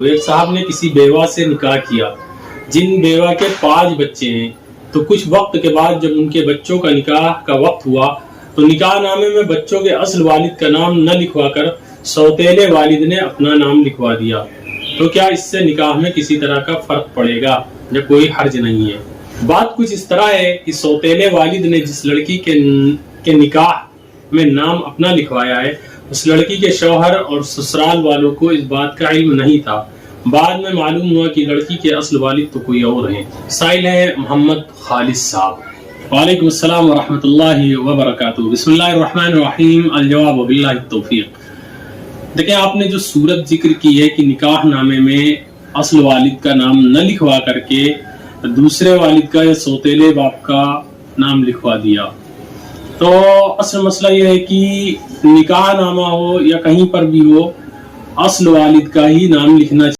ایک صاحب نے کسی بیوہ سے نکاح کیا جن بیوہ کے 5 بچے ہیں، تو کچھ وقت کے بعد جب ان کے بچوں کا نکاح کا وقت ہوا تو نکاح نامے میں بچوں کے اصل والد کا نام نہ لکھوا کر سوتیلے والد نے اپنا نام لکھوا دیا، تو کیا اس سے نکاح میں کسی طرح کا فرق پڑے گا یا کوئی حرج نہیں ہے؟ بات کچھ اس طرح ہے کہ سوتیلے والد نے جس لڑکی کے نکاح میں نام اپنا لکھوایا ہے، اس لڑکی کے شوہر اور سسرال والوں کو اس بات کا علم نہیں تھا۔ بعد میں معلوم ہوا کہ لڑکی کے اصل والد تو کوئی اور ہیں۔ سائل ہے محمد خالد صاحب۔ وعلیکم السلام ورحمۃ اللہ وبرکاتہ۔ بسم اللہ الرحمن الرحیم۔ الجواب باللہ التوفیق۔ دیکھیں، آپ نے جو صورت ذکر کی ہے کہ نکاح نامے میں اصل والد کا نام نہ لکھوا کر کے دوسرے والد کا یا سوتیلے باپ کا نام لکھوا دیا، تو اصل مسئلہ یہ ہے کہ نکاح نامہ ہو یا کہیں پر بھی ہو، اصل والد کا ہی نام لکھنا چاہیے۔